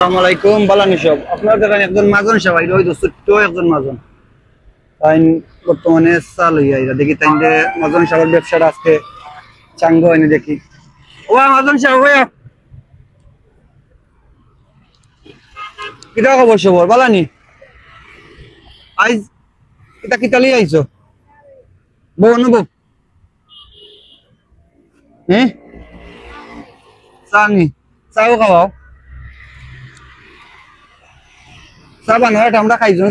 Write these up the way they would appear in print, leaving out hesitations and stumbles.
আসসালামাইকুম বালানি সব আপনার দেখেন একজন মাজন সবাই ওই তো ছোট্ট একজন মাজন তাই বর্তমানে চাল হইয়া দেখি তাই মাজন সাহেবের ব্যবসাটা আজকে চাঙ্গ হয়নি দেখি ও মাজন সাহেব ভাইয়া কিটা খবর সবর বালানি আইজ এটা কিটা লিয়ে আইছো বউ অনুভব হ্যাঁ চা নি চাও খাওয়াও চা বানাও এটা আমরা খাইছো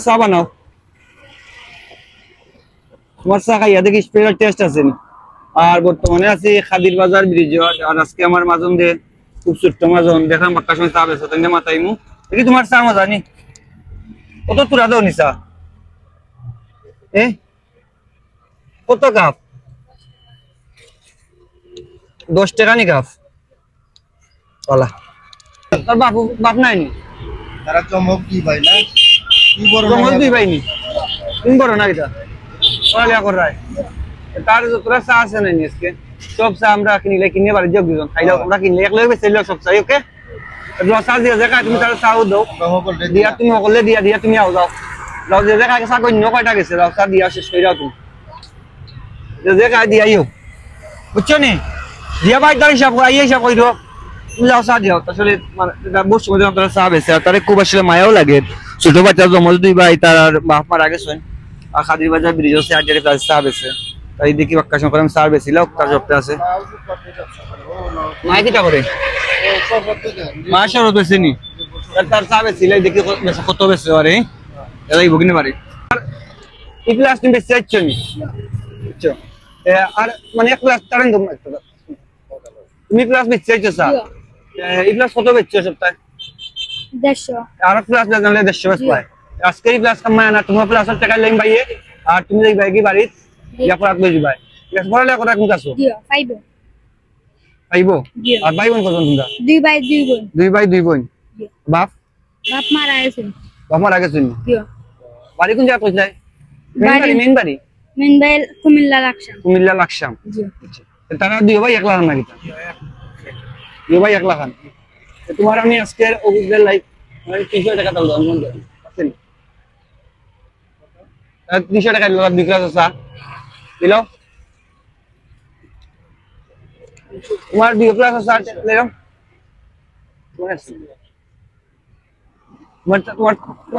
চা বানাও তোমার চা খাইয়া দেখি স্পেশাল টেস্ট আছে আর বর্তমানে আছি খাদির বাজার ব্রিজ আর আজকে আমার মাজন দিয়ে খুব ছোট্ট মাজন দেখলাম একটা সময় চা বেছো তাই মাথাইমু দেখি তোমার চা মজা নি কত তুরা দাও নি চা কত কাপ 10 টাকা নি কাপ ওলা তোর বাপ নাই নি তারা চমক কি ভাই না কি বড় চমক দুই ভাই নি তুমি বড় না এটা পড়ালেখা কর রায় তার তোরা চা আছে না আজকে সব চা আমরা কিনে বাড়ি যোগ দিলাম খাইলাম আমরা কিনলে এক লগে বেচে সব চাই ওকে চা দিয়ে দেখা তুমি তার চাও দাও দিয়া তুমি সকলে দিয়া তুমি আও যাও যাও যে দেখা চা কন্য কয়টা গেছে যাও চা দিয়া শেষ করে যাও তুমি যে দেখা দিয়াইও বুঝছো নি দিয়া ভাই তার হিসাব করে হিসাব করে দিও তুমি যাও চা দিও আসলে বসে মধ্যে আপনারা চা বেছে তার খুব আসলে মায়াও লাগে ছোট বাচ্চা জমজ দুই ভাই তার বাপ মারা গেছেন আর খাদির বাজার ব্রিজ আছে আর প্লাস চা বেছে তাই দেখি বাক্কাশন করে চা বেছিল তার জবটা আছে মাই কিটা করে মা শরৎ বেছে নি তার চা বেছিল দেখি কত বেছে আরে এলাই বগিনে পারে আর এই ক্লাস তুমি বেছে যাচ্ছ নি বুঝছো আর মানে এক ক্লাস তারেন তুমি ক্লাস বেছে যাচ্ছ চা এই ক্লাস কত বেচছো সপ্তাহে 150 আর ক্লাস জানলে 150 বেচ পায় আজকে এই ক্লাস কামায় না তোমার ক্লাসের টাকা লাইন পাইয়ে আর তুমি এই বাইকি বাড়ি ইয়া পড়াত লই যাবাই ক্লাস পড়ালে কত কোন কাছো দিও পাইবো আর ভাই বোন কত তোমরা দুই ভাই দুই বোন বাপ মারা গেছে দিও বাড়ি কোন জায়গা কইলাই মেইন বাড়ি কুমিল্লা লাকসাম জি তারা দুই ভাই একলা না কিটা দুই ভাই একলা খান তোমার আমি আজকের অভিজ্ঞতা লাইক মানে 300 টাকা দাও মন দেন আছেন 300 টাকা দিলাম দুই গ্লাস চা দিলো তোমার দুই গ্লাস চা দিলাম তোমার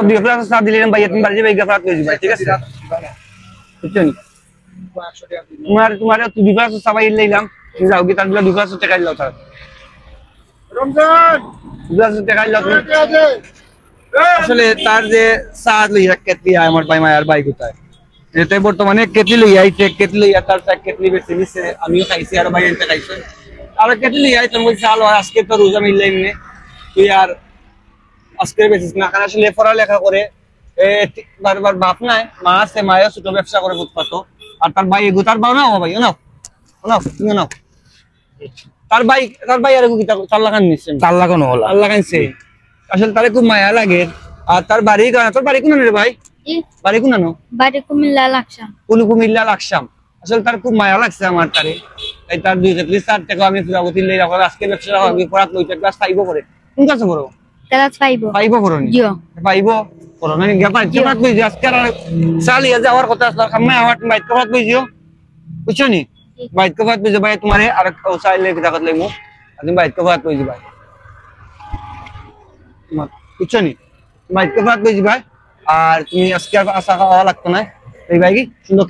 দুই গ্লাস চা দিলাম ভাই তুমি বাড়ি যাবে এক গ্লাস লই যাবে ঠিক আছে বুঝছেন তোমার দুই গ্লাস চা ভাই লইলাম তুমি যাও কি তার দুই গ্লাস টাকা দিলাও তার রমজান গ্লাস টাকা দিলাও আসলে তার যে চা লইয়া কেটলি আমার ভাই মায়ার ভাই কোথায় এতে বর্তমানে কেটলি লইয়া আইছে কেটলি লইয়া তার চা কেটলি বেশি নিছে আমিও খাইছি আর ভাই এনতে খাইছে আর কেটলি লইয়া আইছে মই চাল আজকে তো রোজা মিললাই নে তুই আর আজকে বেশি না কারণ আসলে পড়ালেখা করে বারবার বাপ নাই মা আছে মায়ের ছোট ব্যবসা করে ফুটপাত আর তার ভাই এগুতার বাও না ও ভাই নাও নাও তুমি নাও তার ভাই আর কি 4 লাখ নিছে 4 লাখ না হলো 4 লাখ নিছে আসলে তারে খুব মায়া লাগে আর তার বাড়ি তোর বাড়ি কোন রে ভাই বাড়ি কোন নানো বাড়ি কুমিল্লা লাকসাম আসলে তার খুব মায়া লাগছে আমার তারে তাই তার 2-4 টাকা আমি পুরাগতি লই রাখো আজকে ব্যবসা হবে পড়াত লইতে ক্লাস 5 করে কোন ক্লাসে পড়ো ক্লাস 5 পড়ো নি জিও 5 পড়ো না গেপা জমাত কই আজকে আর চালিয়ে যাওয়ার কথা আসলে খাম্মা আমার বাইক কবাত কইছিও বুঝছো নি বাইক কবাত কইছে ভাই তোমারে আর চাইলে কি টাকা লইমু তুমি বাইক কবাত কইছি ভাই বুঝছো নি বাইক কবাত কইছি ভাই আর তুমি আজকে আশা খাওয়া লাগতো না এই ভাই কি সুন্দর